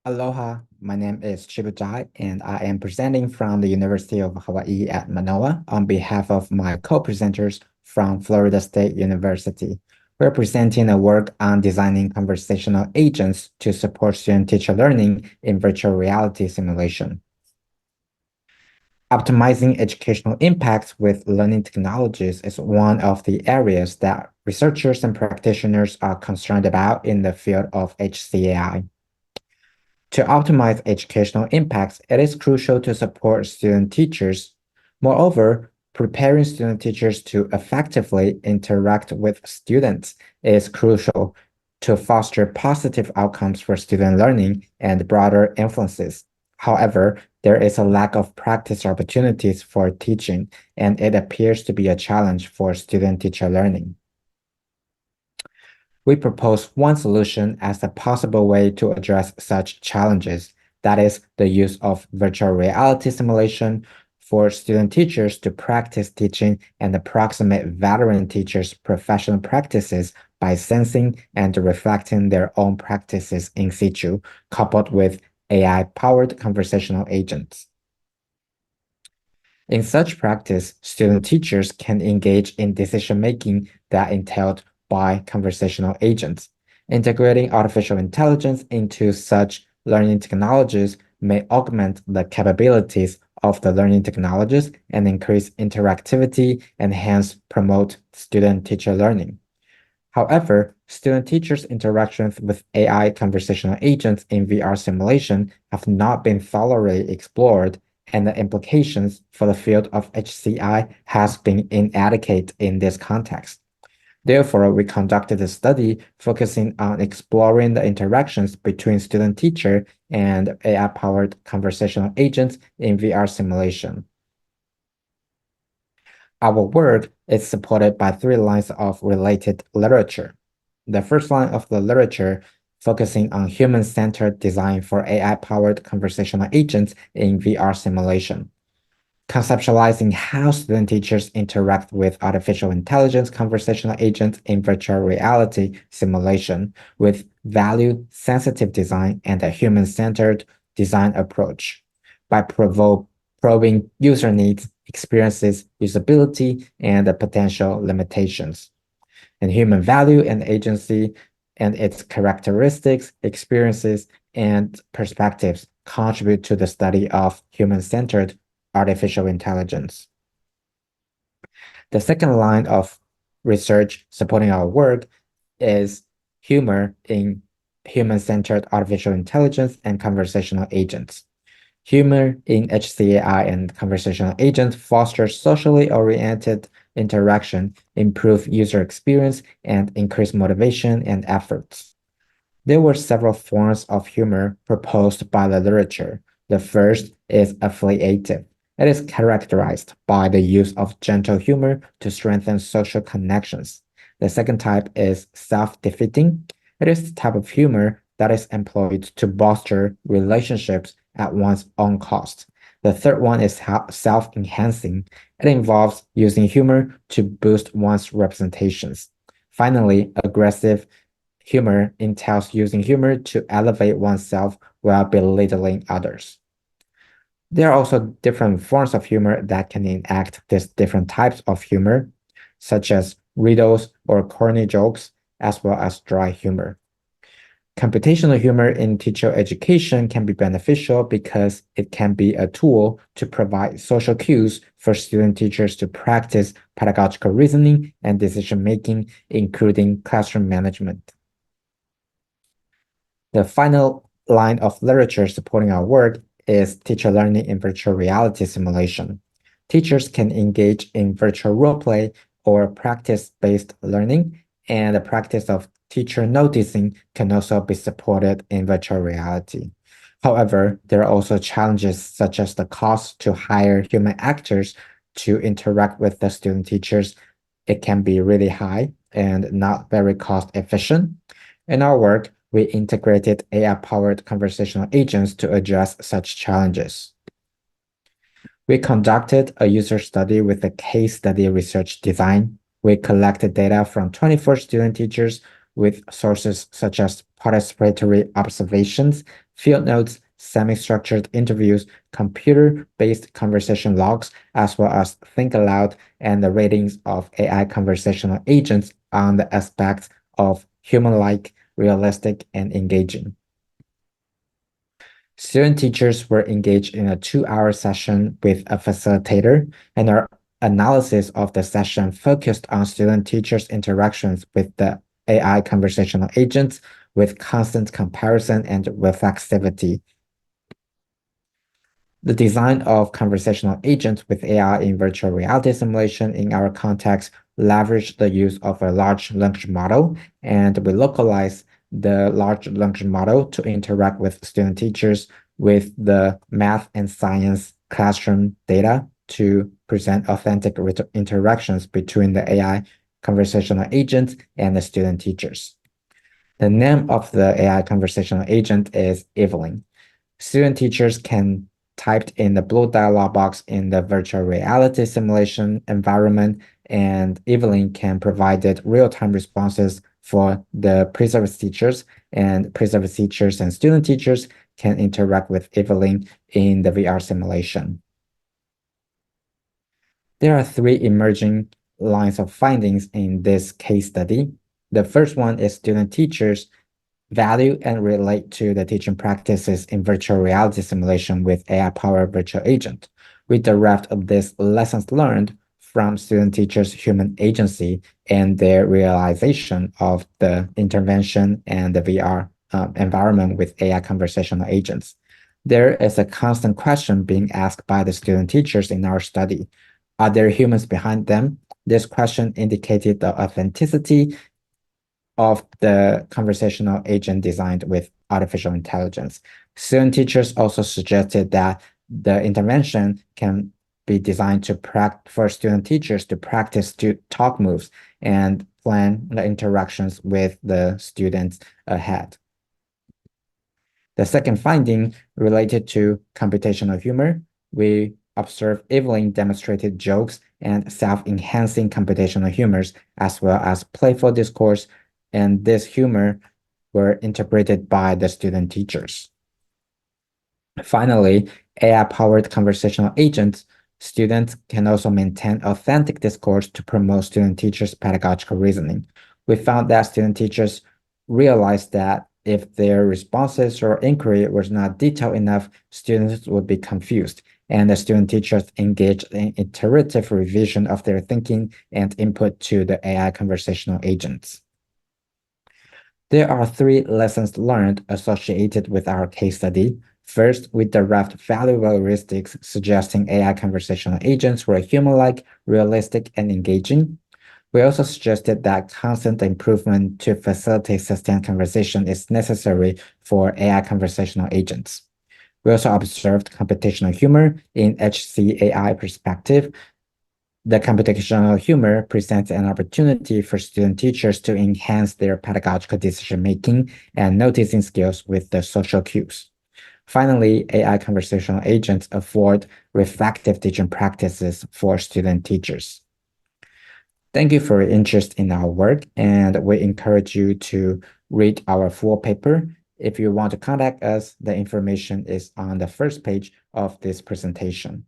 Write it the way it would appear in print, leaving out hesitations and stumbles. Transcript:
Aloha, my name is Chih-Pu, and I am presenting from the University of Hawaii at Manoa on behalf of my co-presenters from Florida State University. We're presenting a work on designing conversational agents to support student-teacher learning in virtual reality simulation. Optimizing educational impact with learning technologies is one of the areas that researchers and practitioners are concerned about in the field of HCAI. To optimize educational impacts, it is crucial to support student teachers. Moreover, preparing student teachers to effectively interact with students is crucial to foster positive outcomes for student learning and broader influences. However, there is a lack of practice opportunities for teaching, and it appears to be a challenge for student-teacher learning. We propose one solution as a possible way to address such challenges, that is, the use of virtual reality simulation for student teachers to practice teaching and approximate veteran teachers' professional practices by sensing and reflecting their own practices in situ, coupled with AI-powered conversational agents. In such practice, student teachers can engage in decision-making that entailed by conversational agents. Integrating artificial intelligence into such learning technologies may augment the capabilities of the learning technologies and increase interactivity and hence promote student-teacher learning. However, student-teachers' interactions with AI conversational agents in VR simulation have not been thoroughly explored, and the implications for the field of HCI has been inadequate in this context. Therefore, we conducted a study focusing on exploring the interactions between student-teacher and AI-powered conversational agents in VR simulation. Our work is supported by 3 lines of related literature. The first line of the literature focusing on human-centered design for AI-powered conversational agents in VR simulation. Conceptualizing how student teachers interact with artificial intelligence conversational agents in virtual reality simulation with value-sensitive design and a human-centered design approach. By probing user needs, experiences, usability, and the potential limitations. And human value and agency and its characteristics, experiences, and perspectives contribute to the study of human-centered artificial intelligence. The second line of research supporting our work is humor in human-centered artificial intelligence and conversational agents. Humor in HCAI and conversational agents fosters socially oriented interaction, improve user experience, and increase motivation and efforts. There were several forms of humor proposed by the literature. The first is affiliative. It is characterized by the use of gentle humor to strengthen social connections. The second type is self-defeating. It is the type of humor that is employed to bolster relationships at one's own cost. The third one is self-enhancing. It involves using humor to boost one's representations. Finally, aggressive humor entails using humor to elevate oneself while belittling others. There are also different forms of humor that can enact these different types of humor, such as riddles or corny jokes, as well as dry humor. Computational humor in teacher education can be beneficial because it can be a tool to provide social cues for student teachers to practice pedagogical reasoning and decision-making, including classroom management. The final line of literature supporting our work is teacher learning in virtual reality simulation. Teachers can engage in virtual roleplay or practice-based learning, and the practice of teacher noticing can also be supported in virtual reality. However, there are also challenges such as the cost to hire human actors to interact with the student teachers. It can be really high and not very cost efficient. In our work, we integrated AI-powered conversational agents to address such challenges. We conducted a user study with a case study research design. We collected data from 24 student teachers with sources such as participatory observations, field notes, semi-structured interviews, computer-based conversation logs, as well as think aloud and the ratings of AI conversational agents on the aspects of human-like, realistic, and engaging. Student teachers were engaged in a 2-hour session with a facilitator, and our analysis of the session focused on student teachers' interactions with the AI conversational agents with constant comparison and reflexivity. The design of conversational agents with AI in virtual reality simulation in our context leveraged the use of a large language model, and we localized the large language model to interact with student teachers with the math and science classroom data to present authentic interactions between the AI conversational agents and the student teachers. The name of the AI conversational agent is Evelyn. Student teachers can type in the blue dialog box in the virtual reality simulation environment, and Evelyn can provide real-time responses for the pre-service teachers, and pre-service teachers and student teachers can interact with Evelyn in the VR simulation. There are 3 emerging lines of findings in this case study. The first one is student teachers value and relate to the teaching practices in virtual reality simulation with AI-powered virtual agent. We derived this lessons learned from student teachers' human agency and their realization of the intervention and the VR environment with AI conversational agents. There is a constant question being asked by the student teachers in our study. Are there humans behind them? This question indicated the authenticity of the conversational agent designed with artificial intelligence. Student teachers also suggested that the intervention can be designed for student teachers to practice talk moves and plan the interactions with the students ahead. The second finding related to computational humor. We observed Evelyn demonstrated jokes and self-enhancing computational humors, as well as playful discourse, and this humor were interpreted by the student teachers. Finally, AI-powered conversational agents, students can also maintain authentic discourse to promote student teachers' pedagogical reasoning. We found that student teachers realized that if their responses or inquiry was not detailed enough, students would be confused, and the student teachers engaged in iterative revision of their thinking and input to the AI conversational agents. There are 3 lessons learned associated with our case study. First, we derived valuable heuristics suggesting AI conversational agents were human-like, realistic, and engaging. We also suggested that constant improvement to facilitate sustained conversation is necessary for AI conversational agents. We also observed computational humor in HCAI perspective. The computational humor presents an opportunity for student teachers to enhance their pedagogical decision-making and noticing skills with the social cues. Finally, AI conversational agents afford reflective teaching practices for student teachers. Thank you for your interest in our work, and we encourage you to read our full paper. If you want to contact us, the information is on the first page of this presentation.